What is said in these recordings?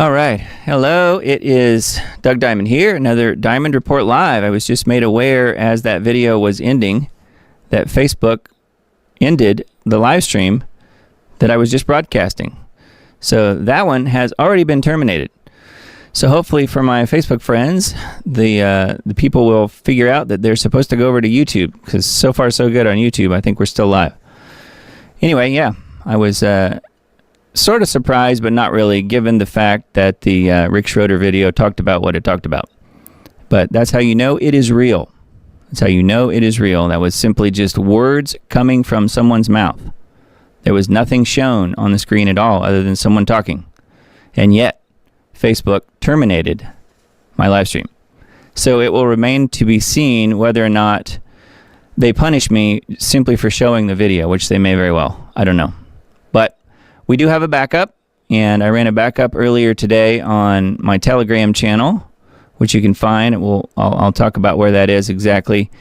All right. Hello, it is Doug Diamond here, another Diamond Report Live. I was just made aware as that video was ending that Facebook ended the live stream that I was just broadcasting. So that one has already been terminated. So hopefully for my Facebook friends, the people will figure out that they're supposed to go over to YouTube, because so far so good on YouTube. I think we're still live. Anyway, yeah, I was sort of surprised, but not really, given the fact that the Rick Schroeder video talked about what it talked about. But that's how you know it is real. That's how you know it is real. That was simply just words coming from someone's mouth. There was nothing shown on the screen at all other than someone talking. And yet, Facebook terminated my live stream. So it will remain to be seen whether or not they punish me simply for showing the video, which they may very well. I don't know. But we do have a backup, and I ran a backup earlier today on my Telegram channel, which you can find. I'll talk about where that is exactly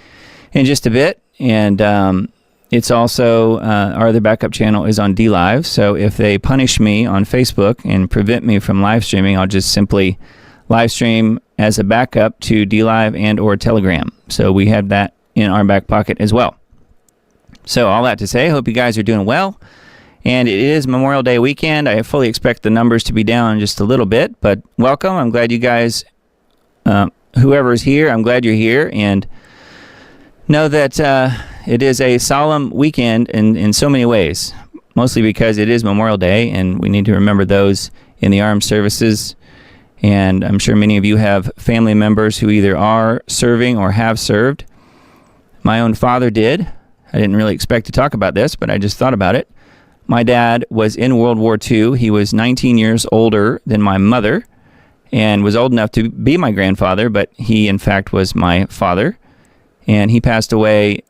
in just a bit. And it's also, our other backup channel is on DLive. So if they punish me on Facebook and prevent me from live streaming, I'll just simply live stream as a backup to DLive and or Telegram. So we have that in our back pocket as well. So all that to say, hope you guys are doing well. And it is Memorial Day weekend. I fully expect the numbers to be down just a little bit, but welcome. I'm glad you guys, whoever is here, I'm glad you're here, and know that it is a solemn weekend in so many ways, mostly because it is Memorial Day, and we need to remember those in the armed services. And I'm sure many of you have family members who either are serving or have served. My own father did. I didn't really expect to talk about this, but I just thought about it. My dad was in World War II. He was 19 years older than my mother and was old enough to be my grandfather, but he, in fact, was my father. And he passed away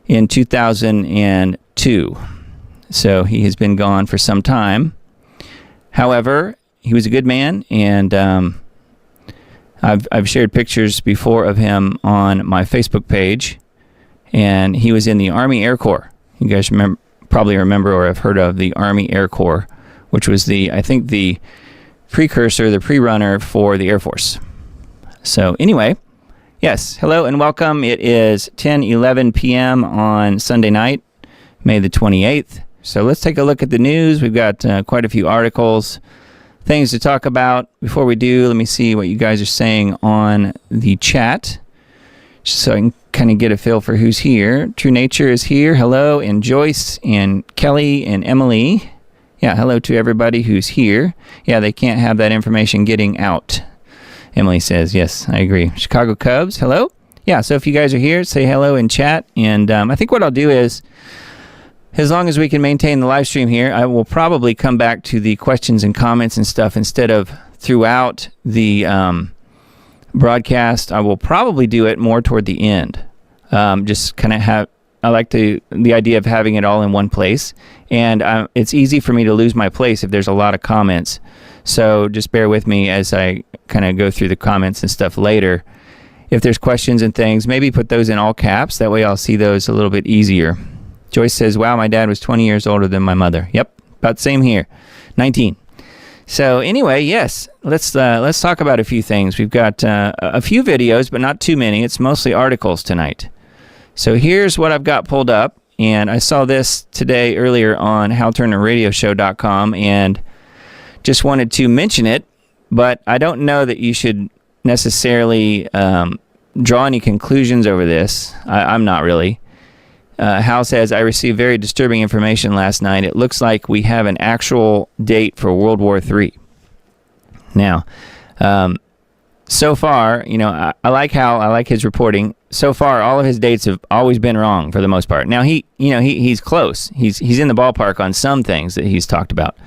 in 2002. So he has been gone for some time. However, he was a good man, and I've shared pictures before of him on my Facebook page. And he was in the Army Air Corps. You guys probably remember or have heard of the Army Air Corps, which was I think the precursor, the pre-runner for the Air Force. So anyway, yes, hello and welcome. It is 10:11 p.m. on Sunday night, May the 28th. So let's take a look at the news. We've got quite a few articles, things to talk about. Before we do, let me see what you guys are saying on the chat, just so I can kind of get a feel for who's here. True Nature is here. Hello. And Joyce and Kelly and Emily. Yeah, hello to everybody who's here. Yeah, they can't have that information getting out. Emily says, yes, I agree. Chicago Cubs, hello. Yeah, so if you guys are here, say hello in chat. And I think what I'll do is, as long as we can maintain the live stream here, I will probably come back to the questions and comments and stuff instead of throughout the broadcast. I will probably do it more toward the end. Just kind of I like the idea of having it all in one place, and it's easy for me to lose my place if there's a lot of comments. So just bear with me as I kind of go through the comments and stuff later. If there's questions and things, maybe put those in all caps. That way I'll see those a little bit easier. Joyce says, wow, my dad was 20 years older than my mother. Yep, about the same here, 19. So anyway, yes, let's talk about a few things. We've got a few videos, but not too many. It's mostly articles tonight. So here's what I've got pulled up, and I saw this today earlier on HalTurnerRadioshow.com, and just wanted to mention it, but I don't know that you should necessarily draw any conclusions over this. I'm not really. Hal says, I received very disturbing information last night. It looks like we have an actual date for World War III. Now, so far, I like Hal. I like his reporting. So far, all of his dates have always been wrong for the most part. Now, he's close. He's in the ballpark on some things that he's talked about.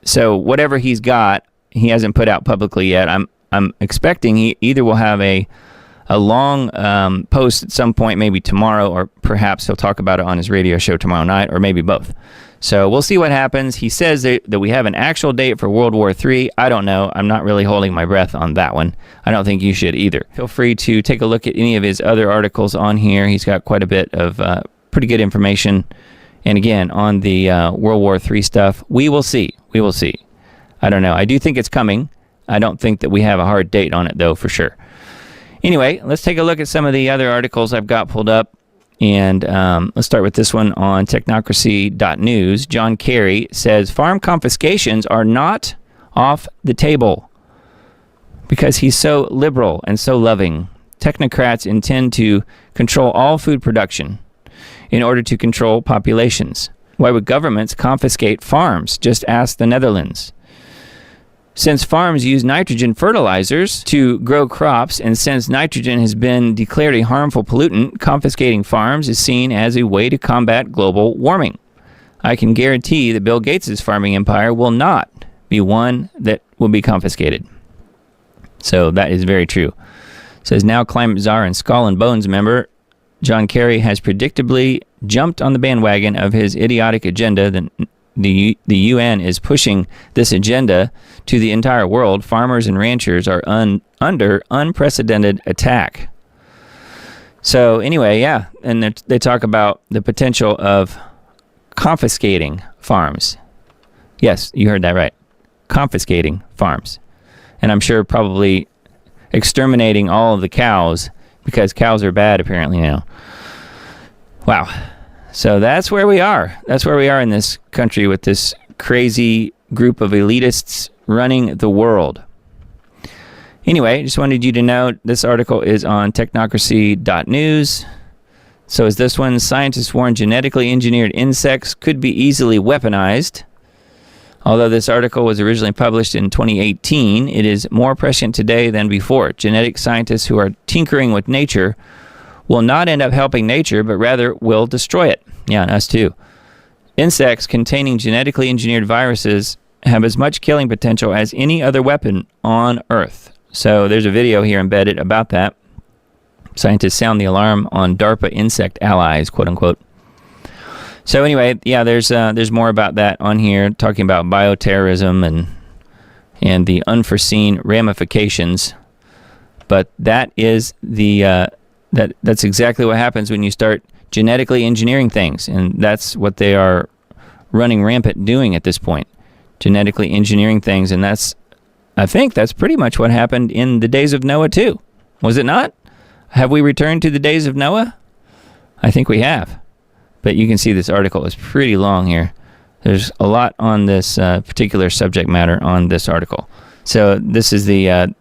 So whatever he's got, he hasn't put out publicly yet. I'm expecting he either will have a long post at some point, maybe tomorrow, or perhaps he'll talk about it on his radio show tomorrow night, or maybe both. So we'll see what happens. He says that we have an actual date for World War III. I don't know. I'm not really holding my breath on that one. I don't think you should either. Feel free to take a look at any of his other articles on here. He's got quite a bit of pretty good information. And again, on the World War III stuff, we will see. We will see. I don't know. I do think it's coming. I don't think that we have a hard date on it, though, for sure. Anyway, let's take a look at some of the other articles I've got pulled up. And let's start with this one on technocracy.news. John Kerry says farm confiscations are not off the table because he's so liberal and so loving. Technocrats intend to control all food production in order to control populations. Why would governments confiscate farms? Just ask the Netherlands. Since farms use nitrogen fertilizers to grow crops, and since nitrogen has been declared a harmful pollutant, confiscating farms is seen as a way to combat global warming. I can guarantee that Bill Gates' farming empire will not be one that will be confiscated. So that is very true. It says now climate czar and Skull and Bones member John Kerry has predictably jumped on the bandwagon of his idiotic agenda. The UN is pushing this agenda to the entire world. Farmers and ranchers are under unprecedented attack. So anyway, yeah, and they talk about the potential of confiscating farms. Yes, you heard that right. Confiscating farms. And I'm sure probably exterminating all of the cows because cows are bad apparently now. Wow. So that's where we are. That's where we are in this country with this crazy group of elitists running the world. Anyway, just wanted you to know this article is on technocracy.news. So is this one. Scientists warn genetically engineered insects could be easily weaponized. Although this article was originally published in 2018, it is more prescient today than before. Genetic scientists who are tinkering with nature will not end up helping nature, but rather will destroy it. Yeah, and us too. Insects containing genetically engineered viruses have as much killing potential as any other weapon on Earth. So there's a video here embedded about that. Scientists sound the alarm on DARPA insect allies, quote unquote. So anyway, yeah, there's more about that on here, talking about bioterrorism and the unforeseen ramifications. But that is that's exactly what happens when you start genetically engineering things, and that's what they are running rampant doing at this point. Genetically engineering things, and I think that's pretty much what happened in the days of Noah too. Was it not? Have we returned to the days of Noah? I think we have. But you can see this article is pretty long here. There's a lot on this particular subject matter on this article. So this is the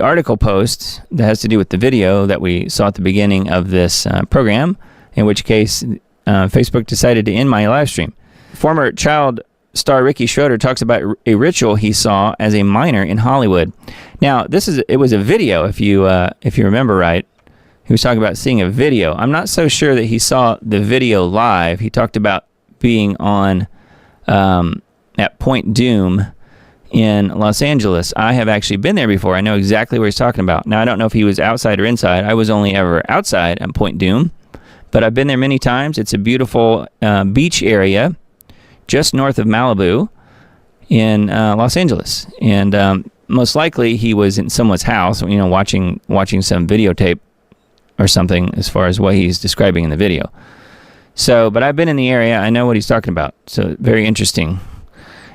article post that has to do with the video that we saw at the beginning of this program, in which case Facebook decided to end my live stream. Former child star Ricky Schroeder talks about a ritual he saw as a minor in Hollywood. Now, it was a video, if you remember right. He was talking about seeing a video. I'm not so sure that he saw the video live. He talked about being on at Point Doom in Los Angeles. I have actually been there before. I know exactly what he's talking about. Now, I don't know if he was outside or inside. I was only ever outside at Point Doom, but I've been there many times. It's a beautiful beach area just north of Malibu in Los Angeles. And most likely he was in someone's house, watching some videotape or something as far as what he's describing in the video. So, but I've been in the area. I know what he's talking about. So very interesting.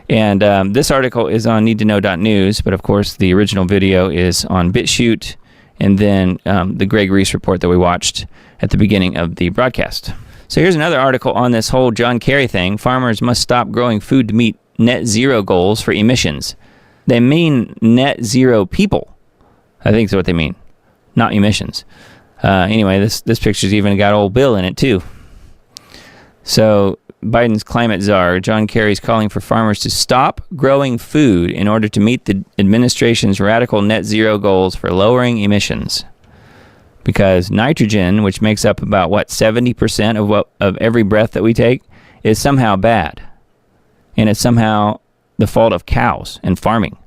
And this article is on needtoknow.news, but of course the original video is on BitChute, and then the Greg Reese report that we watched at the beginning of the broadcast. So here's another article on this whole John Kerry thing. Farmers must stop growing food to meet net zero goals for emissions. They mean net zero people. I think that's what they mean, not emissions. Anyway, this picture's even got old Bill in it too. So Biden's climate czar, John Kerry's calling for farmers to stop growing food in order to meet the administration's radical net zero goals for lowering emissions. Because nitrogen, which makes up about 70% of every breath that we take, is somehow bad. And it's somehow the fault of cows and farming.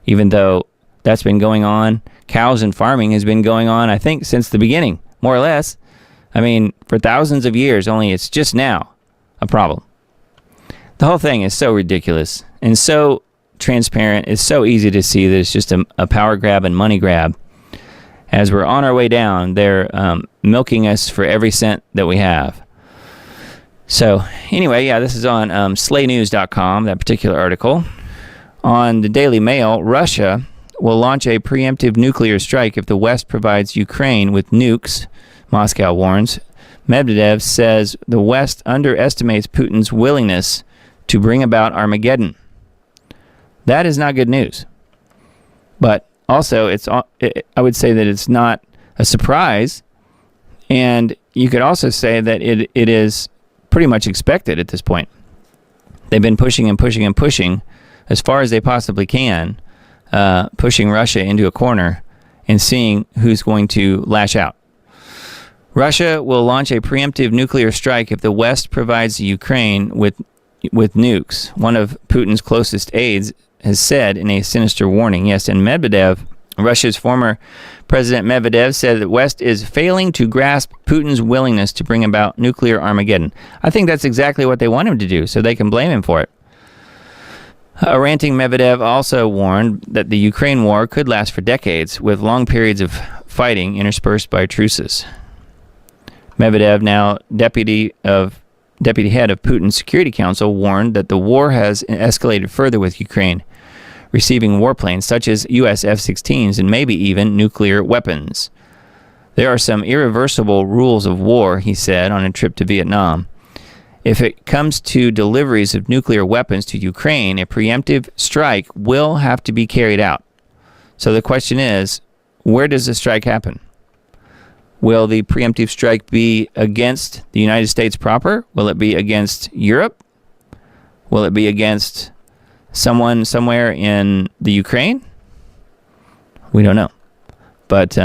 Even though that's been going on, cows and farming has been going on, I think, since the beginning, more or less. I mean, for thousands of years, only it's just now a problem. The whole thing is so ridiculous and so transparent. It's so easy to see that it's just a power grab and money grab. As we're on our way down, they're milking us for every cent that we have. So anyway, yeah, this is on slaynews.com, that particular article. On the Daily Mail, Russia will launch a preemptive nuclear strike if the West provides Ukraine with nukes, Moscow warns. Medvedev says the West underestimates Putin's willingness to bring about Armageddon. That is not good news. But also, I would say that it's not a surprise. And you could also say that it is pretty much expected at this point. They've been pushing and pushing and pushing as far as they possibly can, pushing Russia into a corner and seeing who's going to lash out. Russia will launch a preemptive nuclear strike if the West provides Ukraine with nukes, one of Putin's closest aides has said in a sinister warning. Yes, and Medvedev, Russia's former President Medvedev, said that the West is failing to grasp Putin's willingness to bring about nuclear Armageddon. I think that's exactly what they want him to do, so they can blame him for it. A ranting Medvedev also warned that the Ukraine war could last for decades, with long periods of fighting interspersed by truces. Medvedev, now deputy head of Putin's Security Council, warned that the war has escalated further with Ukraine receiving warplanes such as U.S. F-16s and maybe even nuclear weapons. There are some irreversible rules of war, he said on a trip to Vietnam. If it comes to deliveries of nuclear weapons to Ukraine, a preemptive strike will have to be carried out. So the question is, where does the strike happen? Will the preemptive strike be against the United States proper? Will it be against Europe? Will it be against someone somewhere in the Ukraine? We don't know. But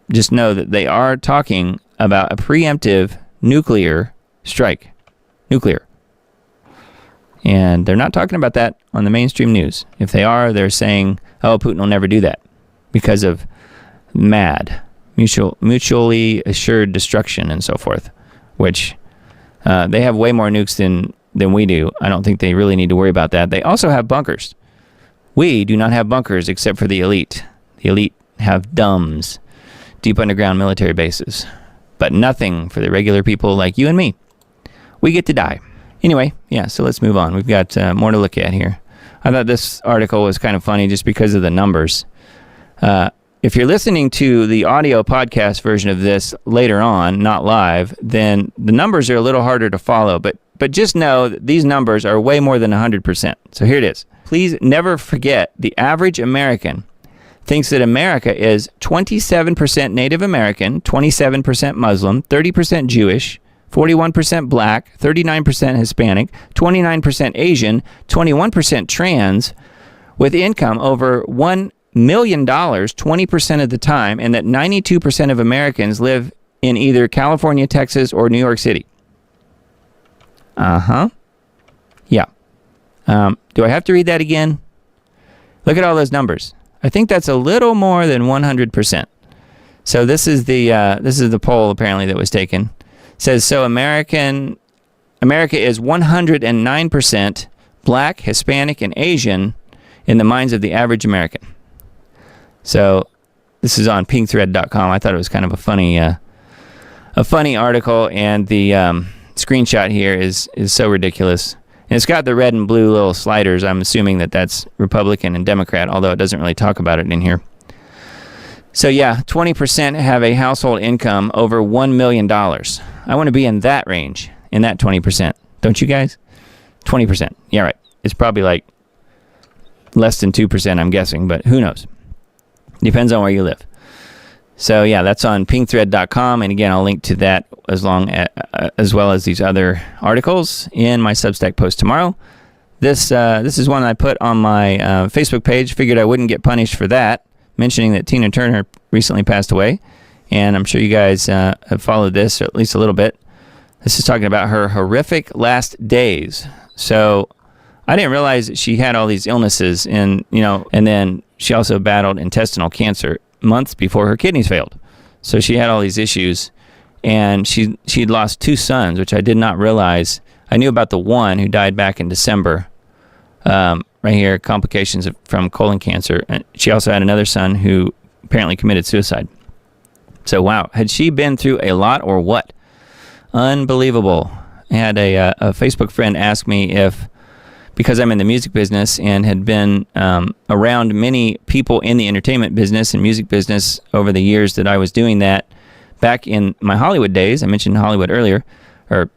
just know that they are talking about a preemptive nuclear strike. Nuclear. And they're not talking about that on the mainstream news. If they are, they're saying, oh, Putin will never do that because of MAD. Mutually assured destruction and so forth, which they have way more nukes than we do. I don't think they really need to worry about that. They also have bunkers. We do not have bunkers except for the elite. The elite have DUMBs, deep underground military bases, but nothing for the regular people like you and me. We get to die. Anyway, yeah, so let's move on. We've got more to look at here. I thought this article was kind of funny just because of the numbers. If you're listening to the audio podcast version of this later on, not live, then the numbers are a little harder to follow. But just know that these numbers are way more than 100%. So here it is. Please never forget the average American thinks that America is 27% Native American, 27% Muslim, 30% Jewish, 41% Black, 39% Hispanic, 29% Asian, 21% trans, with income over $1 million 20% of the time, and that 92% of Americans live in either California, Texas, or New York City. Yeah. Do I have to read that again? Look at all those numbers. I think that's a little more than 100%. So this is the poll apparently that was taken. It says so America is 109% Black, Hispanic, and Asian in the minds of the average American. So this is on pinkthread.com. I thought it was kind of a funny article, and the screenshot here is so ridiculous. And it's got the red and blue little sliders. I'm assuming that that's Republican and Democrat, although it doesn't really talk about it in here. So yeah, 20% have a household income over $1 million. I want to be in that range, in that 20%. Don't you guys? 20%. Yeah, right. It's probably like less than 2%, I'm guessing, but who knows? Depends on where you live. So yeah, that's on pinkthread.com, and again, I'll link to that as well as these other articles in my Substack post tomorrow. This is one I put on my Facebook page. Figured I wouldn't get punished for that, mentioning that Tina Turner recently passed away, and I'm sure you guys have followed this, or at least a little bit. This is talking about her horrific last days. So I didn't realize that she had all these illnesses, and then she also battled intestinal cancer months before her kidneys failed. So she had all these issues, and she'd lost 2 sons, which I did not realize. I knew about the one who died back in December, right here, complications from colon cancer. And she also had another son who apparently committed suicide. So wow, had she been through a lot or what? Unbelievable. I had a Facebook friend ask me if because I'm in the music business and had been around many people in the entertainment business and music business over the years that I was doing that. Back in my Hollywood days, I mentioned Hollywood earlier, or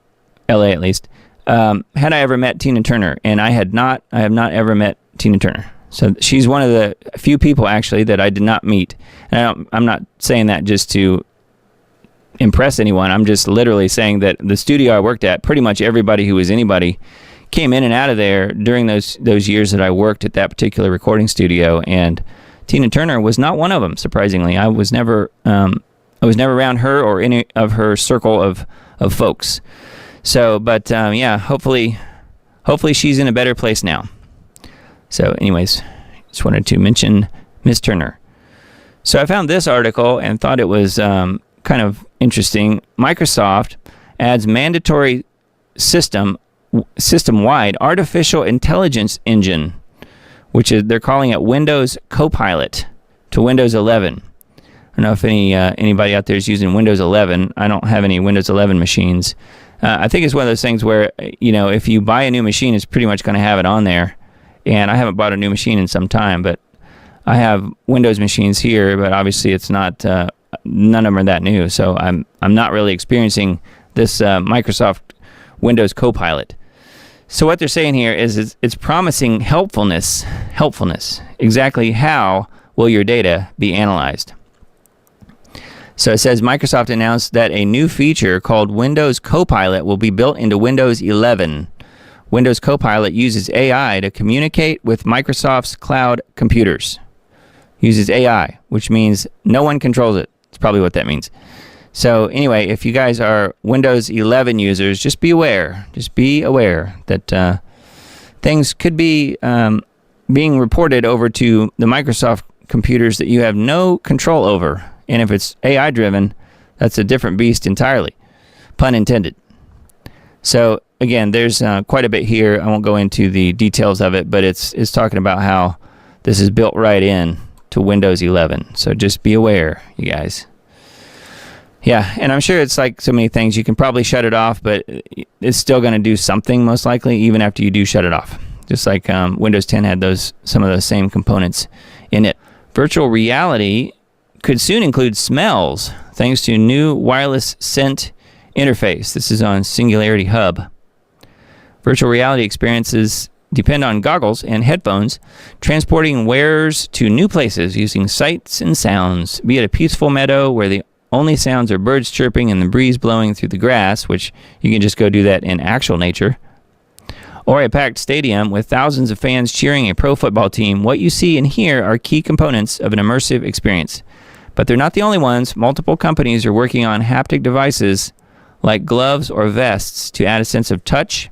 LA at least, had I ever met Tina Turner? And I have not ever met Tina Turner. So she's one of the few people actually that I did not meet. And I'm not saying that just to impress anyone. I'm just literally saying that the studio I worked at, pretty much everybody who was anybody came in and out of there during those years that I worked at that particular recording studio, and Tina Turner was not one of them. Surprisingly, I was never around her or any of her circle of folks. So, but yeah, hopefully she's in a better place now. So, anyways, just wanted to mention Miss Turner. So I found this article and thought it was kind of interesting. Microsoft adds mandatory system-wide artificial intelligence engine, which is they're calling it Windows Copilot, to Windows 11. I don't know if anybody out there is using Windows 11. I don't have any Windows 11 machines. I think it's one of those things where, if you buy a new machine, it's pretty much going to have it on there. And I haven't bought a new machine in some time, but I have Windows machines here, but obviously it's not, none of them are that new. So I'm not really experiencing this Microsoft Windows Copilot. So what they're saying here is it's promising helpfulness. Exactly how will your data be analyzed? So it says Microsoft announced that a new feature called Windows Copilot will be built into Windows 11. Windows Copilot uses AI to communicate with Microsoft's cloud computers. Uses AI, which means no one controls it. That's probably what that means. So anyway, if you guys are Windows 11 users, just be aware. Just be aware that things could be being reported over to the Microsoft computers that you have no control over. And if it's AI driven, that's a different beast entirely. Pun intended. So again, there's quite a bit here. I won't go into the details of it, but it's talking about how this is built right in to Windows 11. So just be aware, you guys. Yeah, and I'm sure it's like so many things. You can probably shut it off, but it's still going to do something most likely, even after you do shut it off. Just like Windows 10 had some of those same components in it. Virtual reality could soon include smells, thanks to new wireless scent interface. This is on Singularity Hub. Virtual reality experiences depend on goggles and headphones, transporting wearers to new places using sights and sounds, be it a peaceful meadow where the only sounds are birds chirping and the breeze blowing through the grass, which you can just go do that in actual nature, or a packed stadium with thousands of fans cheering a pro football team. What you see and hear are key components of an immersive experience. But they're not the only ones. Multiple companies are working on haptic devices like gloves or vests to add a sense of touch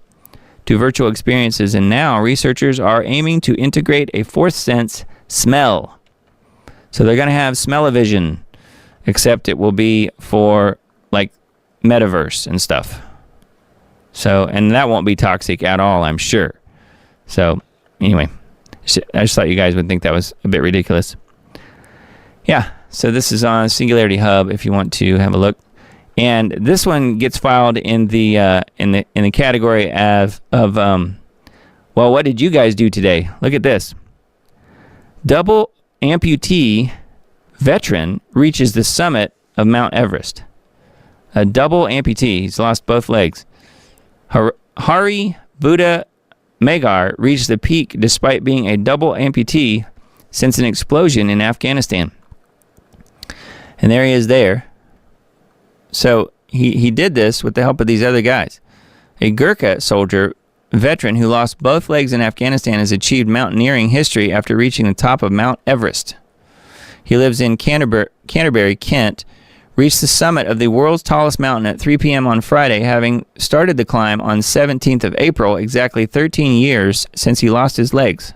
to virtual experiences. And now researchers are aiming to integrate a fourth sense, smell. So they're going to have smell-o-vision, except it will be for like metaverse and stuff. So, and that won't be toxic at all, I'm sure. So anyway, I just thought you guys would think that was a bit ridiculous. Yeah, so this is on Singularity Hub if you want to have a look. And this one gets filed in the category of well, what did you guys do today? Look at this. Double amputee veteran reaches the summit of Mount Everest. A double amputee, he's lost both legs. Hari Buddha Magar reached the peak despite being a double amputee since an explosion in Afghanistan. And there he is there. So he did this with the help of these other guys. A Gurkha soldier veteran who lost both legs in Afghanistan has achieved mountaineering history after reaching the top of Mount Everest. He lives in Canterbury, Kent, reached the summit of the world's tallest mountain at 3 p.m. on Friday, having started the climb on 17th of April, exactly 13 years since he lost his legs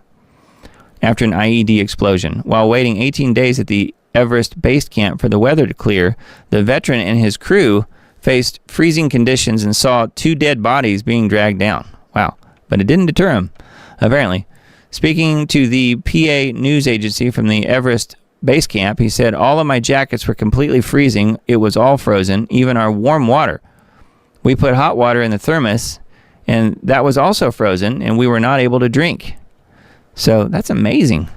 after an IED explosion. While waiting 18 days at the Everest base camp for the weather to clear, the veteran and his crew faced freezing conditions and saw 2 dead bodies being dragged down. Wow. But it didn't deter him, apparently. Speaking to the PA news agency from the Everest base camp, he said, "All of my jackets were completely freezing. It was all frozen, even our warm water. We put hot water in the thermos and that was also frozen, and we were not able to drink. So that's amazing.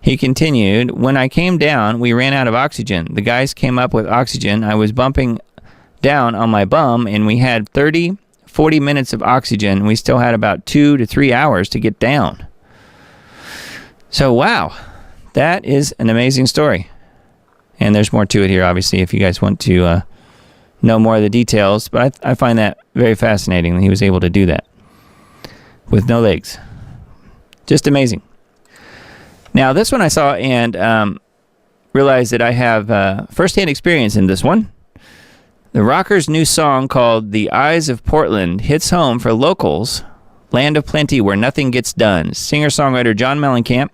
He continued, when I came down, we ran out of oxygen. The guys came up with oxygen. I was bumping down on my bum, and we had 40 minutes of oxygen. We still had about 2 to 3 hours to get down. So, wow, that is an amazing story. And there's more to it here, obviously, if you guys want to know more of the details. But I find that very fascinating that he was able to do that with no legs. Just amazing. Now, this one I saw and realized that I have firsthand experience in this one. The Rockers' new song called The Eyes of Portland hits home for locals, land of plenty where nothing gets done. Singer-songwriter John Mellencamp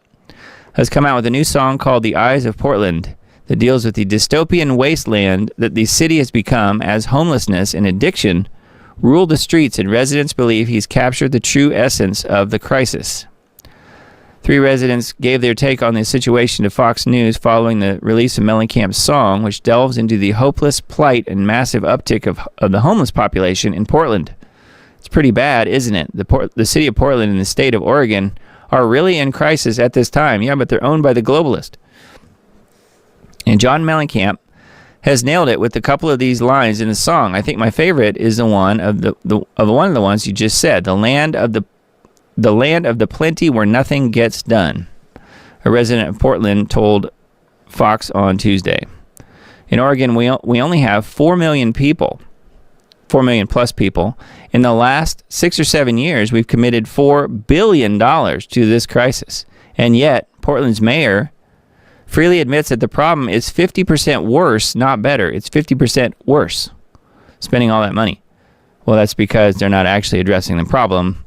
has come out with a new song called The Eyes of Portland that deals with the dystopian wasteland that the city has become as homelessness and addiction rule the streets, and residents believe he's captured the true essence of the crisis. 3 residents gave their take on the situation to Fox News following the release of Mellencamp's song, which delves into the hopeless plight and massive uptick of the homeless population in Portland. It's pretty bad, isn't it? The city of Portland and the state of Oregon are really in crisis at this time. Yeah, but they're owned by the globalist. And John Mellencamp has nailed it with a couple of these lines in the song. I think my favorite is the one of one of the ones you just said. The land of the plenty where nothing gets done. A resident of Portland told Fox on Tuesday. In Oregon, we only have 4 million people. 4 million plus people. In the last 6 or 7 years, we've committed $4 billion to this crisis. And yet, Portland's mayor freely admits that the problem is 50% worse, not better. It's 50% worse, spending all that money. Well, that's because they're not actually addressing the problem.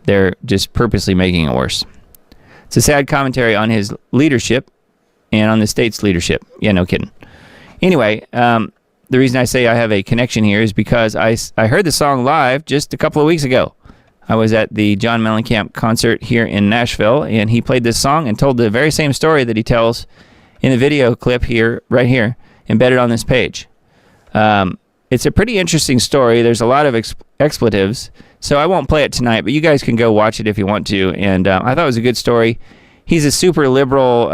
They're just purposely making it worse. It's a sad commentary on his leadership and on the state's leadership. Yeah, no kidding. Anyway, the reason I say I have a connection here is because I heard the song live just a couple of weeks ago. I was at the John Mellencamp concert here in Nashville, and he played this song and told the very same story that he tells in the video clip here, right here, embedded on this page. It's a pretty interesting story. There's a lot of expletives, so I won't play it tonight, but you guys can go watch it if you want to. And I thought it was a good story. He's a super liberal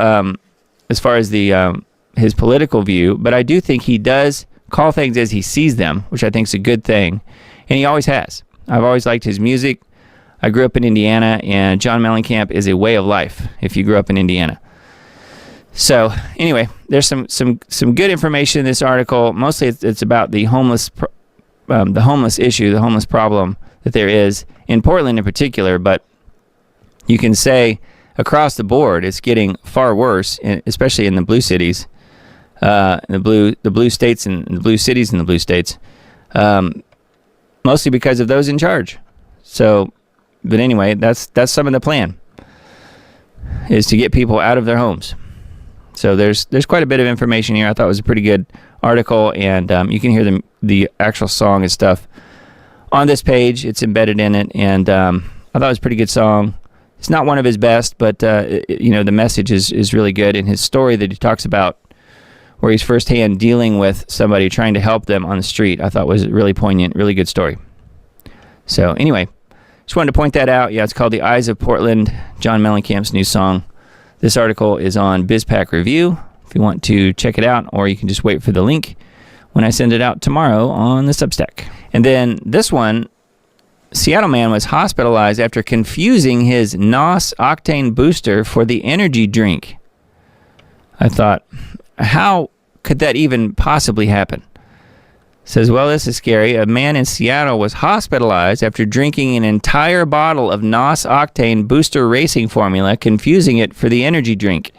as far as his political view, but I do think he does call things as he sees them, which I think is a good thing, and he always has. I've always liked his music. I grew up in Indiana, and John Mellencamp is a way of life if you grew up in Indiana. So anyway, there's some good information in this article. Mostly it's about the homeless issue, the homeless problem that there is in Portland in particular, but you can say across the board it's getting far worse, especially in the blue cities, the blue states and the blue cities and the blue states, mostly because of those in charge. So, but anyway, that's some of the plan, is to get people out of their homes. So there's quite a bit of information here. I thought it was a pretty good article, and you can hear the actual song and stuff on this page. It's embedded in it, and I thought it was a pretty good song. It's not one of his best, but the message is really good. And his story that he talks about, where he's firsthand dealing with somebody trying to help them on the street, I thought was really poignant, really good story. So anyway, just wanted to point that out. Yeah, it's called The Eyes of Portland, John Mellencamp's new song. This article is on BizPack Review if you want to check it out, or you can just wait for the link when I send it out tomorrow on the Substack. And then this one, Seattle man was hospitalized after confusing his NOS octane booster for the energy drink. I thought, how could that even possibly happen? Says, well, this is scary. A man in Seattle was hospitalized after drinking an entire bottle of NOS Octane Booster Racing Formula, confusing it for the energy drink.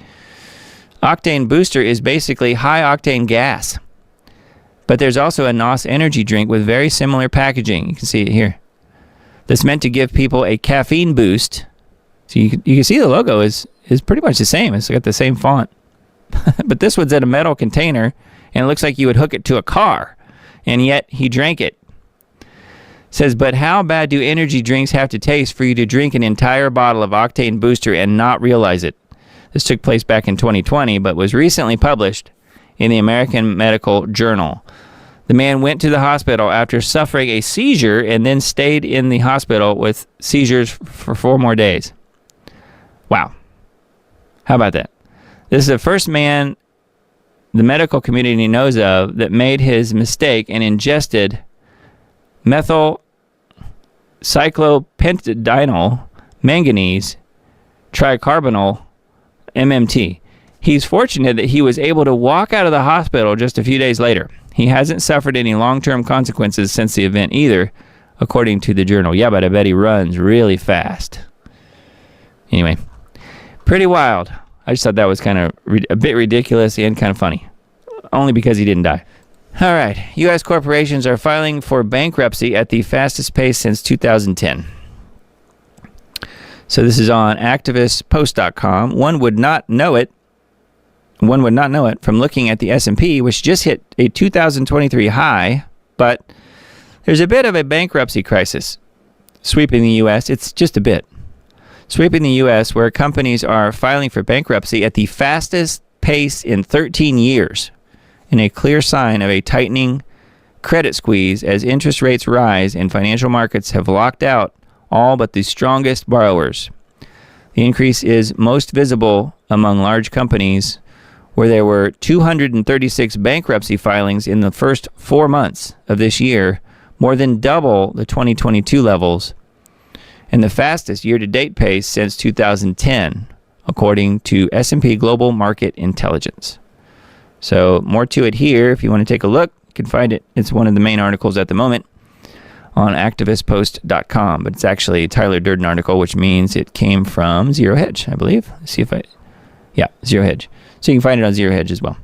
Octane Booster is basically high-octane gas. But there's also a NOS energy drink with very similar packaging. You can see it here. That's meant to give people a caffeine boost. So you can see the logo is pretty much the same. It's got the same font. But this one's in a metal container, and it looks like you would hook it to a car. And yet he drank it. Says, but how bad do energy drinks have to taste for you to drink an entire bottle of Octane Booster and not realize it? This took place back in 2020, but was recently published in the American Medical Journal. The man went to the hospital after suffering a seizure and then stayed in the hospital with seizures for 4 more days. Wow. How about that? This is the first man the medical community knows of that made his mistake and ingested methyl cyclopentadiene manganese tricarbonyl MMT. He's fortunate that he was able to walk out of the hospital just a few days later. He hasn't suffered any long-term consequences since the event either, according to the journal. Yeah, but I bet he runs really fast. Anyway, pretty wild. I just thought that was kind of a bit ridiculous and kind of funny, only because he didn't die. All right, U.S. corporations are filing for bankruptcy at the fastest pace since 2010. So this is on activistpost.com. One would not know it from looking at the S&P, which just hit a 2023 high, but there's a bit of a bankruptcy crisis sweeping the U.S. It's just a bit. Sweeping the U.S., where companies are filing for bankruptcy at the fastest pace in 13 years, in a clear sign of a tightening credit squeeze as interest rates rise and financial markets have locked out all but the strongest borrowers. The increase is most visible among large companies, where there were 236 bankruptcy filings in the first 4 months of this year, more than double the 2022 levels, and the fastest year-to-date pace since 2010, according to S&P Global Market Intelligence. So more to it here. If you want to take a look, you can find it. It's one of the main articles at the moment on activistpost.com, but it's actually a Tyler Durden article, which means it came from Zero Hedge, I believe. Let's see if Zero Hedge. So you can find it on Zero Hedge as well.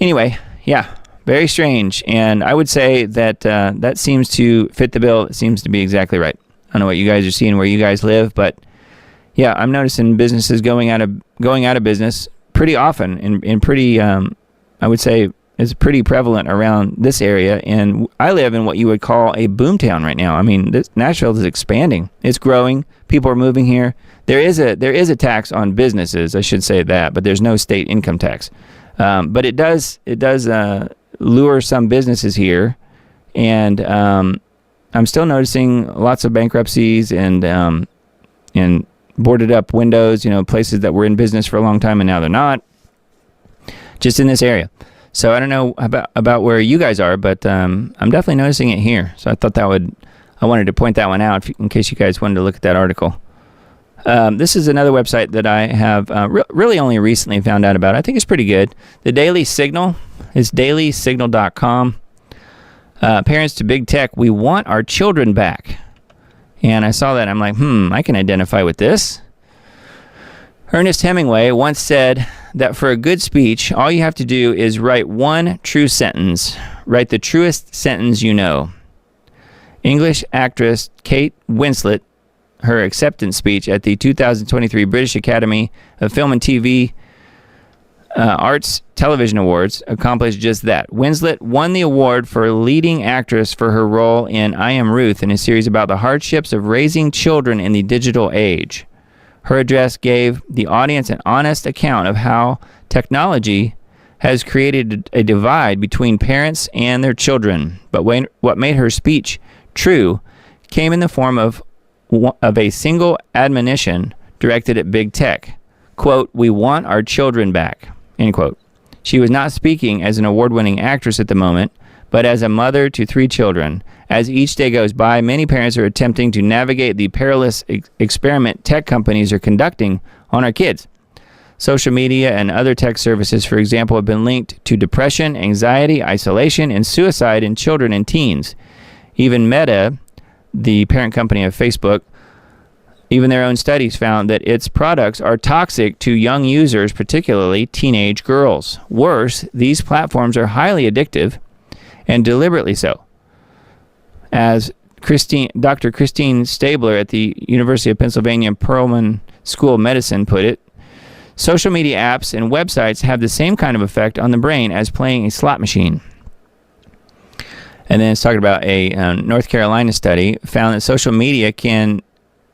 Anyway, yeah, very strange. And I would say that that seems to fit the bill. It seems to be exactly right. I don't know what you guys are seeing where you guys live, but yeah, I'm noticing businesses going out of business pretty often and pretty, I would say, is pretty prevalent around this area. And I live in what you would call a boomtown right now. I mean, Nashville is expanding. It's growing. People are moving here. There is a tax on businesses. I should say that, but there's no state income tax. But it does lure some businesses here, and I'm still noticing lots of bankruptcies and boarded up windows. Places that were in business for a long time and now they're not. Just in this area. So I don't know about where you guys are, but I'm definitely noticing it here. So I thought I wanted to point that one out in case you guys wanted to look at that article. This is another website that I have really only recently found out about. I think it's pretty good. The Daily Signal is dailysignal.com. Parents to big tech, we want our children back. And I saw that. I'm like, I can identify with this. Ernest Hemingway once said that for a good speech, all you have to do is write one true sentence. Write the truest sentence you know. English actress Kate Winslet, her acceptance speech at the 2023 British Academy of Film and TV Arts Television Awards, accomplished just that. Winslet won the award for leading actress for her role in I Am Ruth, in a series about the hardships of raising children in the digital age. Her address gave the audience an honest account of how technology has created a divide between parents and their children. But what made her speech true came in the form of a single admonition directed at big tech. Quote, "We want our children back." End quote. She was not speaking as an award-winning actress at the moment, but as a mother to 3 children. As each day goes by, many parents are attempting to navigate the perilous experiment tech companies are conducting on our kids. Social media and other tech services, for example, have been linked to depression, anxiety, isolation, and suicide in children and teens. Even Meta, the parent company of Facebook, even their own studies found that its products are toxic to young users, particularly teenage girls. Worse, these platforms are highly addictive, and deliberately so. As Dr. Christine Stabler at the University of Pennsylvania Perelman School of Medicine put it, social media apps and websites have the same kind of effect on the brain as playing a slot machine. And then it's talking about a North Carolina study found that social media can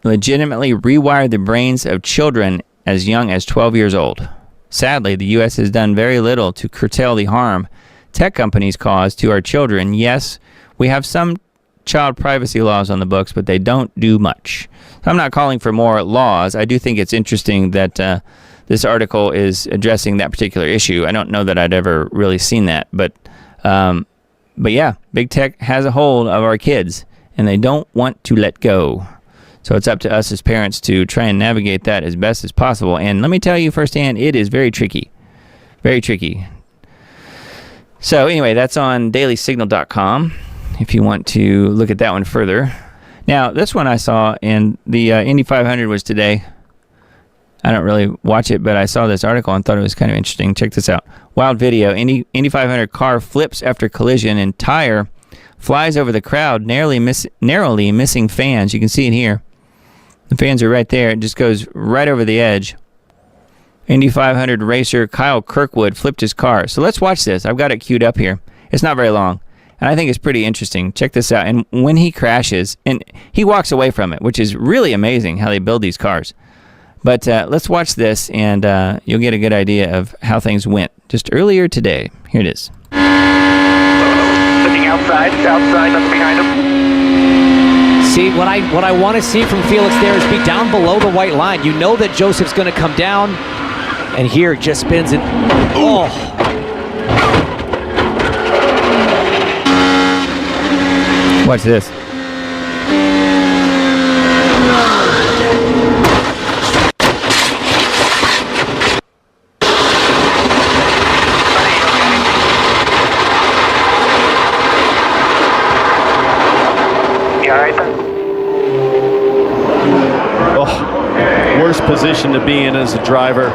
legitimately rewire the brains of children as young as 12 years old. Sadly, the U.S. has done very little to curtail the harm tech companies cause to our children. Yes, we have some child privacy laws on the books, but they don't do much. I'm not calling for more laws. I do think it's interesting that this article is addressing that particular issue. I don't know that I'd ever really seen that, but yeah, big tech has a hold of our kids, and they don't want to let go. So it's up to us as parents to try and navigate that as best as possible. And let me tell you firsthand, it is very tricky. Very tricky. So anyway, that's on dailysignal.com if you want to look at that one further. Now, this one I saw, and the Indy 500 was today. I don't really watch it, but I saw this article and thought it was kind of interesting. Check this out. Wild video. Indy 500 car flips after collision and tire flies over the crowd, narrowly missing fans. You can see it here. The fans are right there. It just goes right over the edge. Indy 500 racer Kyle Kirkwood flipped his car. So let's watch this. I've got it queued up here. It's not very long, and I think it's pretty interesting. Check this out. And when he crashes, and he walks away from it, which is really amazing how they build these cars. But let's watch this, and you'll get a good idea of how things went just earlier today. Here it is. Looking outside, nothing behind him. See, what I want to see from Felix there is be down below the white line. You know that Joseph's going to come down, and here it just spins and oh. Watch this. Worst position to be in as a driver.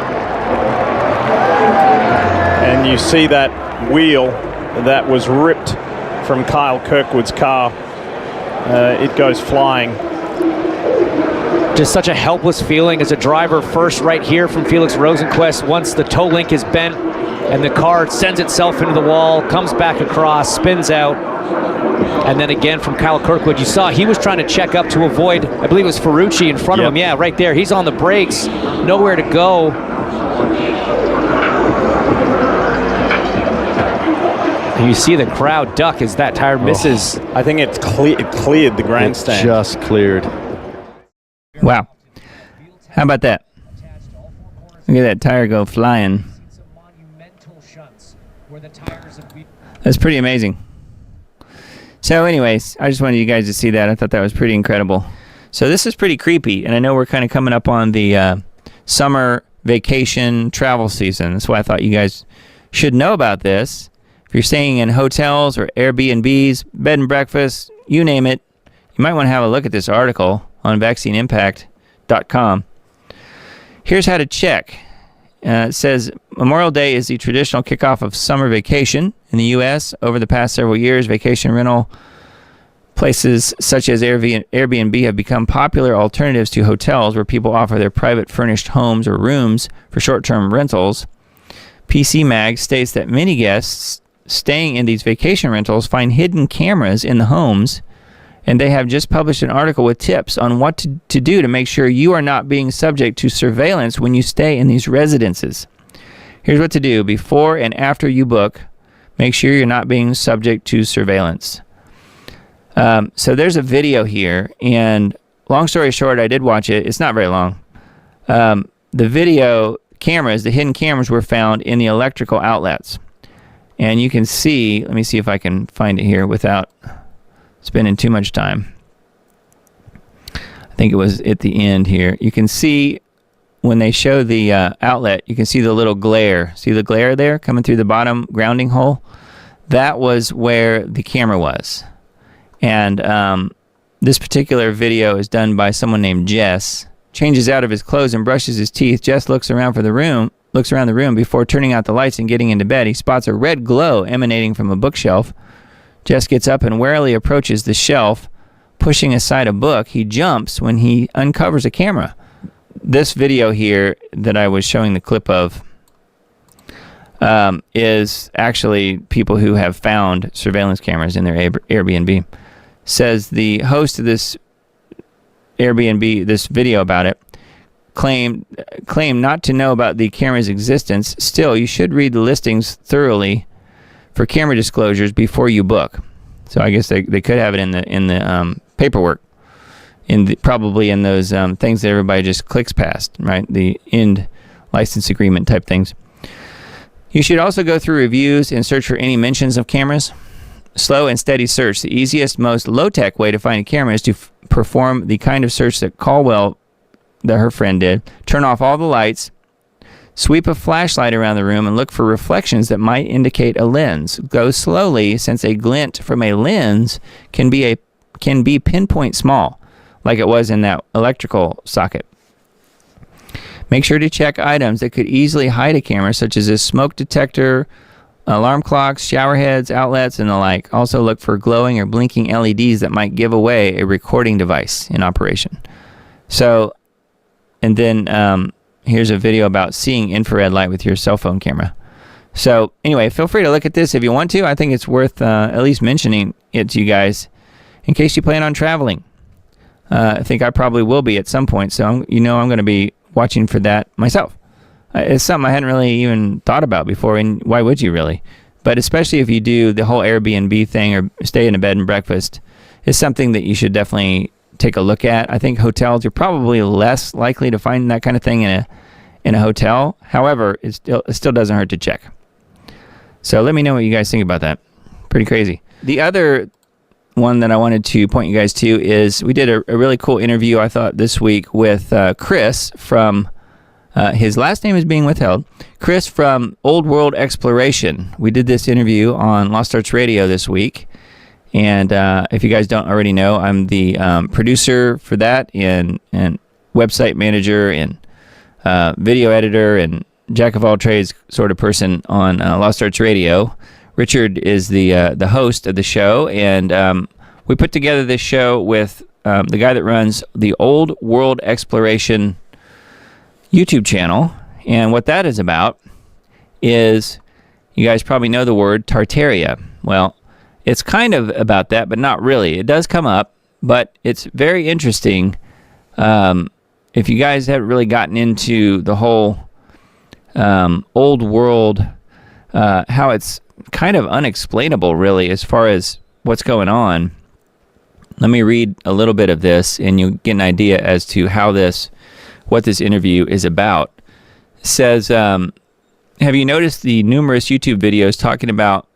And you see that wheel that was ripped from Kyle Kirkwood's car. It goes flying. Just such a helpless feeling as a driver. First right here from Felix Rosenquist once the toe link is bent and the car sends itself into the wall, comes back across, spins out. And then again from Kyle Kirkwood, you saw he was trying to check up to avoid, I believe it was Ferrucci in front of him. Yeah, right there. He's on the brakes, nowhere to go. And you see the crowd duck as that tire misses. I think it cleared the grandstand. It just cleared. Wow. How about that? Look at that tire go flying. That's pretty amazing. So anyways, I just wanted you guys to see that. I thought that was pretty incredible. So this is pretty creepy, and I know we're kind of coming up on the summer vacation travel season. That's why I thought you guys should know about this. If you're staying in hotels or Airbnbs, bed and breakfast, you name it, you might want to have a look at this article on vaccineimpact.com. Here's how to check. It says Memorial Day is the traditional kickoff of summer vacation in the U.S. Over the past several years, vacation rental places such as Airbnb have become popular alternatives to hotels where people offer their private furnished homes or rooms for short-term rentals. PC Mag states that many guests staying in these vacation rentals find hidden cameras in the homes, and they have just published an article with tips on what to do to make sure you are not being subject to surveillance when you stay in these residences. Here's what to do before and after you book. Make sure you're not being subject to surveillance. So there's a video here, and long story short, I did watch it. It's not very long. The video cameras, the hidden cameras, were found in the electrical outlets. And you can see, let me see if I can find it here without spending too much time. I think it was at the end here. You can see when they show the outlet, you can see the little glare. See the glare there coming through the bottom grounding hole? That was where the camera was. And this particular video is done by someone named Jess. Changes out of his clothes and brushes his teeth. Jess looks around the room before turning out the lights and getting into bed. He spots a red glow emanating from a bookshelf. Jess gets up and warily approaches the shelf, pushing aside a book. He jumps when he uncovers a camera. This video here that I was showing the clip of is actually people who have found surveillance cameras in their Airbnb. Says the host of this Airbnb, this video about it, claim not to know about the camera's existence. Still, you should read the listings thoroughly for camera disclosures before you book. So I guess they could have it in the paperwork, probably in those things that everybody just clicks past, right? The end license agreement type things. You should also go through reviews and search for any mentions of cameras. Slow and steady search. The easiest, most low-tech way to find a camera is to perform the kind of search that Caldwell, that her friend did. Turn off all the lights, sweep a flashlight around the room, and look for reflections that might indicate a lens. Go slowly, since a glint from a lens can be pinpoint small, like it was in that electrical socket. Make sure to check items that could easily hide a camera, such as a smoke detector, alarm clocks, shower heads, outlets, and the like. Also look for glowing or blinking LEDs that might give away a recording device in operation. So, and then here's a video about seeing infrared light with your cell phone camera. So anyway, feel free to look at this if you want to. I think it's worth at least mentioning it to you guys in case you plan on traveling. I think I probably will be at some point, so I'm going to be watching for that myself. It's something I hadn't really even thought about before, and why would you really? But especially if you do the whole Airbnb thing or stay in a bed and breakfast, it's something that you should definitely take a look at. I think hotels, you're probably less likely to find that kind of thing in a hotel. However, it still doesn't hurt to check. So let me know what you guys think about that. Pretty crazy. The other one that I wanted to point you guys to is we did a really cool interview, I thought, this week with Chris from, his last name is being withheld, Chris from Old World Exploration. We did this interview on Lost Arts Radio this week. And if you guys don't already know, I'm the producer for that and website manager and video editor and jack of all trades sort of person on Lost Arts Radio. Richard is the host of the show, and we put together this show with the guy that runs the Old World Exploration YouTube channel. And what that is about is, you guys probably know the word Tartaria. Well, it's kind of about that, but not really. It does come up, but it's very interesting. If you guys haven't really gotten into the whole old world, how it's kind of unexplainable, really, as far as what's going on. Let me read a little bit of this, and you'll get an idea as to what this interview is about. It says, have you noticed the numerous YouTube videos talking about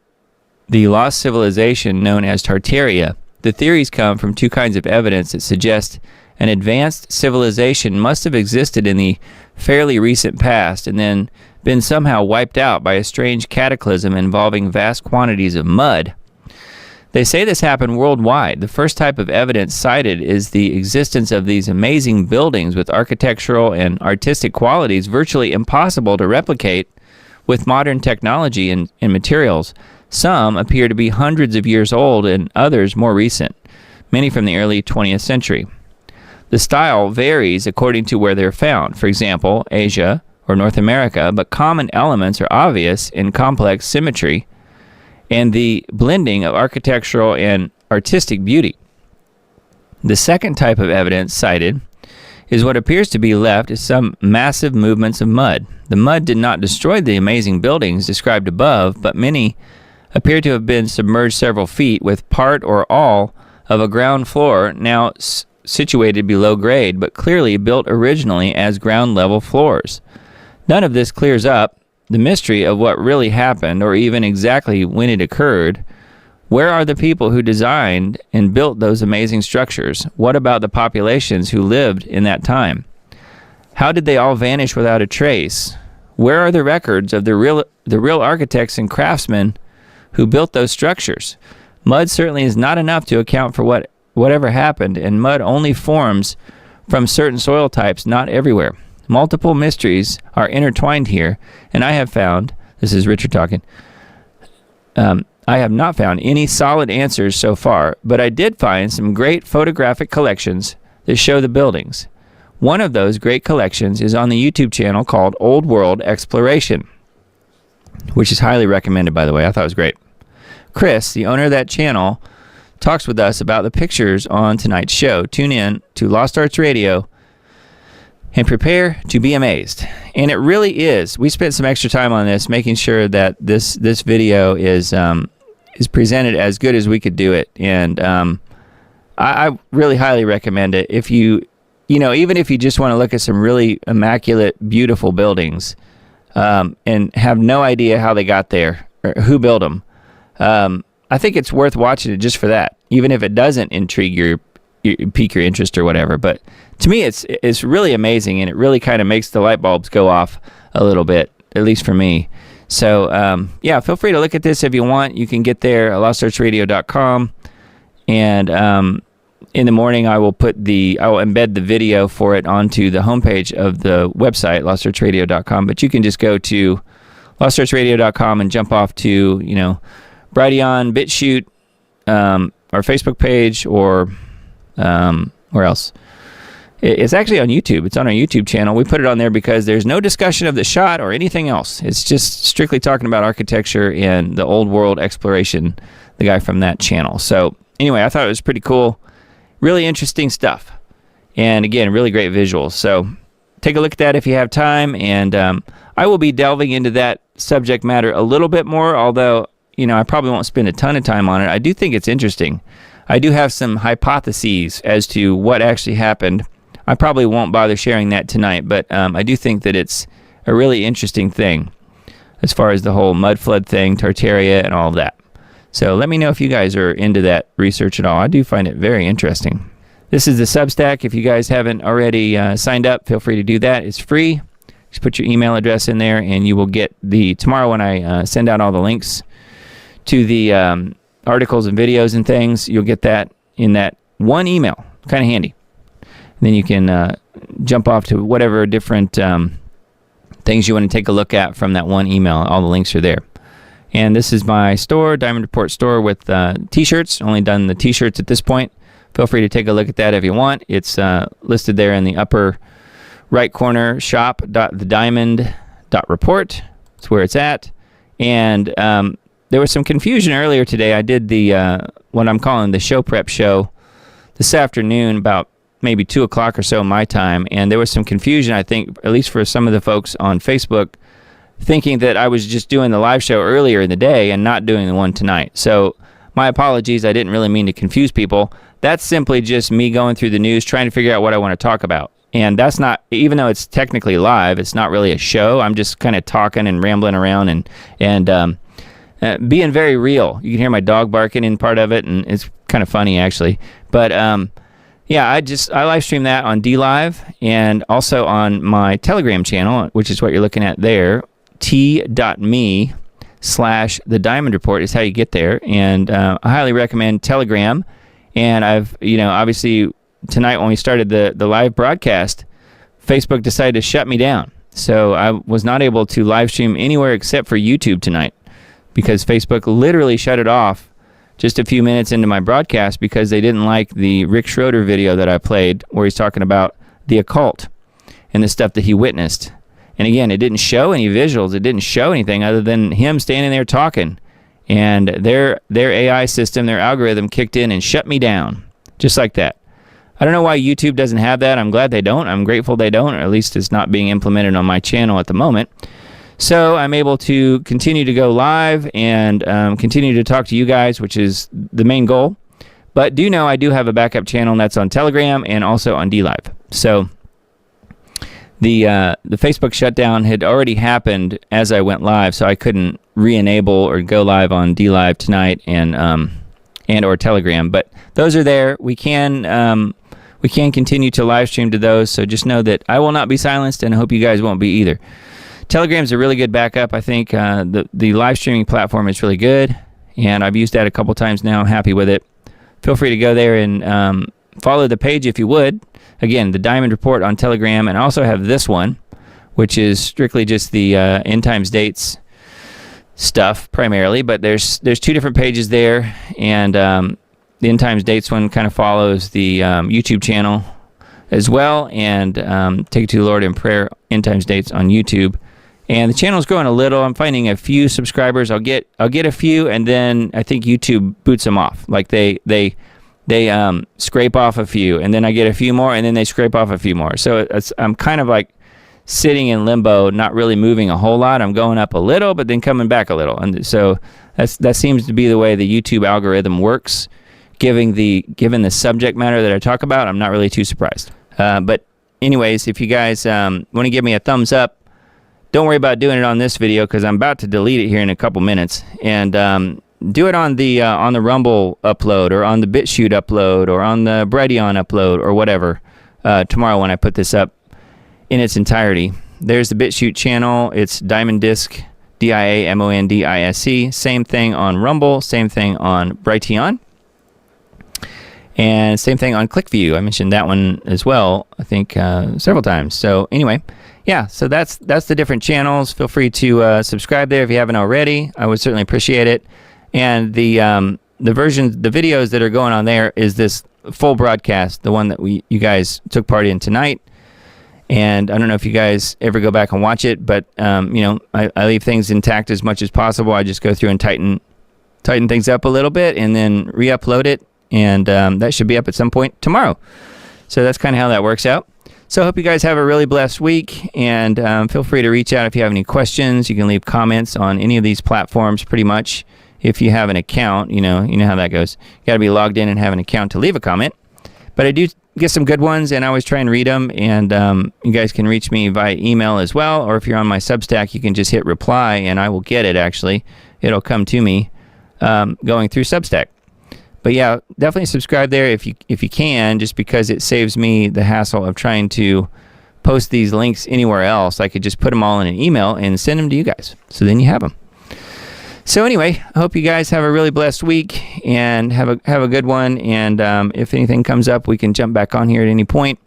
the lost civilization known as Tartaria? The theories come from two kinds of evidence that suggest an advanced civilization must have existed in the fairly recent past and then been somehow wiped out by a strange cataclysm involving vast quantities of mud. They say this happened worldwide. The first type of evidence cited is the existence of these amazing buildings with architectural and artistic qualities virtually impossible to replicate with modern technology and materials. Some appear to be hundreds of years old and others more recent, many from the early 20th century. The style varies according to where they're found. For example, Asia or North America, but common elements are obvious in complex symmetry and the blending of architectural and artistic beauty. The second type of evidence cited is what appears to be left as some massive movements of mud. The mud did not destroy the amazing buildings described above, but many appear to have been submerged several feet, with part or all of a ground floor now situated below grade, but clearly built originally as ground level floors. None of this clears up the mystery of what really happened, or even exactly when it occurred. Where are the people who designed and built those amazing structures? What about the populations who lived in that time? How did they all vanish without a trace? Where are the records of the real architects and craftsmen who built those structures? Mud certainly is not enough to account for whatever happened, and mud only forms from certain soil types, not everywhere. Multiple mysteries are intertwined here, and I have found, this is Richard talking, I have not found any solid answers so far, but I did find some great photographic collections that show the buildings. One of those great collections is on the YouTube channel called Old World Exploration, which is highly recommended, by the way. I thought it was great. Chris, the owner of that channel, talks with us about the pictures on tonight's show. Tune in to Lost Arts Radio and prepare to be amazed. And it really is. We spent some extra time on this, making sure that this video is presented as good as we could do it. And I really highly recommend it. If you even if you just want to look at some really immaculate, beautiful buildings, and have no idea how they got there or who built them, I think it's worth watching it just for that, even if it doesn't intrigue pique your interest or whatever. But to me, it's really amazing, and it really kind of makes the light bulbs go off a little bit, at least for me. So yeah, feel free to look at this if you want. You can get there at lostsearchradio.com, and in the morning I will embed the video for it onto the homepage of the website, lostsearchradio.com. But you can just go to lostsearchradio.com and jump off to Brighteon, BitChute, our Facebook page, or where else? It's actually on YouTube. It's on our YouTube channel. We put it on there because there's no discussion of the shot or anything else. It's just strictly talking about architecture and the old world exploration, the guy from that channel. So anyway, I thought it was pretty cool. Really interesting stuff. And again, really great visuals. So take a look at that if you have time. And I will be delving into that subject matter a little bit more, although, I probably won't spend a ton of time on it. I do think it's interesting. I do have some hypotheses as to what actually happened. I probably won't bother sharing that tonight, but I do think that it's a really interesting thing as far as the whole mud flood thing, Tartaria, and all of that. So let me know if you guys are into that research at all. I do find it very interesting. This is the Substack. If you guys haven't already signed up, feel free to do that. It's free. Just put your email address in there, and you will get tomorrow when I send out all the links to the articles and videos and things, you'll get that in that one email. Kind of handy. And then you can jump off to whatever different things you want to take a look at from that one email. All the links are there. And this is my store, Diamond Report store, with t-shirts. Only done the t-shirts at this point. Feel free to take a look at that if you want. It's listed there in the upper right corner, shop.thediamond.report. That's where it's at. And there was some confusion earlier today. I did the what I'm calling the show prep show this afternoon, about maybe 2 o'clock or so my time, and there was some confusion, I think, at least for some of the folks on Facebook, thinking that I was just doing the live show earlier in the day and not doing the one tonight. So my apologies. I didn't really mean to confuse people. That's simply just me going through the news, trying to figure out what I want to talk about. And that's not, even though it's technically live, it's not really a show. I'm just kind of talking and rambling around and being very real. You can hear my dog barking in part of it, and it's kind of funny actually. But yeah, I live stream that on DLive and also on my Telegram channel, which is what you're looking at there. t.me/The Diamond Report is how you get there, and I highly recommend Telegram. And I've, obviously tonight when we started the live broadcast, Facebook decided to shut me down, so I was not able to live stream anywhere except for YouTube tonight, because Facebook literally shut it off just a few minutes into my broadcast because they didn't like the Rick Schroeder video that I played where he's talking about the occult and the stuff that he witnessed. And again, it didn't show any visuals. It didn't show anything other than him standing there talking. And their AI system, their algorithm kicked in and shut me down just like that. I don't know why YouTube doesn't have that. I'm glad they don't. I'm grateful they don't, or at least it's not being implemented on my channel at the moment. So I'm able to continue to go live and continue to talk to you guys, which is the main goal. But do know I do have a backup channel, and that's on Telegram and also on DLive. So the Facebook shutdown had already happened as I went live, so I couldn't re-enable or go live on DLive tonight and or Telegram. But those are there. We can continue to live stream to those. So just know that I will not be silenced, and I hope you guys won't be either. Telegram's a really good backup. I think the live streaming platform is really good, and I've used that a couple times now. I'm happy with it. Feel free to go there and follow the page if you would. Again, the Diamond Report on Telegram, and I also have this one, which is strictly just the end times dates stuff primarily. But there's 2 different pages there, and the end times dates one kind of follows the YouTube channel as well, and Take It to the Lord in Prayer end times dates on YouTube. And the channel's growing a little. I'm finding a few subscribers. I'll get a few, and then I think YouTube boots them off. Like they scrape off a few, and then I get a few more, and then they scrape off a few more. So I'm kind of like sitting in limbo, not really moving a whole lot. I'm going up a little, but then coming back a little. And so that seems to be the way the YouTube algorithm works. Given the subject matter that I talk about, I'm not really too surprised. But anyways, if you guys want to give me a thumbs up, don't worry about doing it on this video because I'm about to delete it here in a couple minutes. And do it on the Rumble upload, or on the BitChute upload, or on the Brighteon upload, or whatever tomorrow when I put this up in its entirety. There's the BitChute channel. It's Diamond Disc, DIAMONDISC. Same thing on Rumble. Same thing on Brighteon. And same thing on ClickView. I mentioned that one as well, I think, several times. So anyway, yeah, so that's the different channels. Feel free to subscribe there if you haven't already. I would certainly appreciate it. And the videos that are going on there is this full broadcast, the one that you guys took part in tonight. And I don't know if you guys ever go back and watch it, but I leave things intact as much as possible. I just go through and tighten things up a little bit and then re-upload it. And that should be up at some point tomorrow. So that's kind of how that works out. So I hope you guys have a really blessed week, and feel free to reach out if you have any questions. You can leave comments on any of these platforms pretty much. If you have an account, you know how that goes. You got to be logged in and have an account to leave a comment. But I do get some good ones, and I always try and read them. And you guys can reach me via email as well, or if you're on my Substack, you can just hit reply, and I will get it, actually. It'll come to me going through Substack. But yeah, definitely subscribe there if you can, just because it saves me the hassle of trying to post these links anywhere else. I could just put them all in an email and send them to you guys. So then you have them. So anyway, I hope you guys have a really blessed week and have a good one. And if anything comes up, we can jump back on here at any point.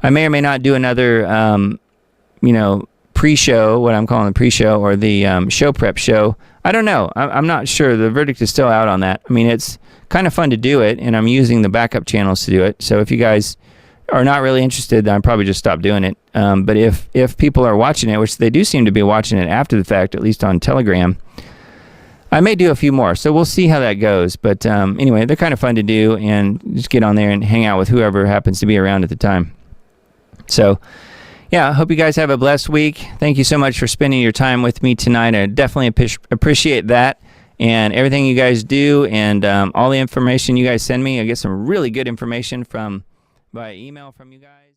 I may or may not do another, pre-show, what I'm calling the pre-show, or the show prep show. I don't know. I'm not sure. The verdict is still out on that. I mean, it's kind of fun to do it, and I'm using the backup channels to do it. So if you guys are not really interested, then I'll probably just stop doing it. But if people are watching it, which they do seem to be watching it after the fact, at least on Telegram, I may do a few more. So we'll see how that goes. But anyway, they're kind of fun to do, and just get on there and hang out with whoever happens to be around at the time. So yeah, I hope you guys have a blessed week. Thank you so much for spending your time with me tonight. I definitely appreciate that, and everything you guys do, and all the information you guys send me. I get some really good information via email from you guys.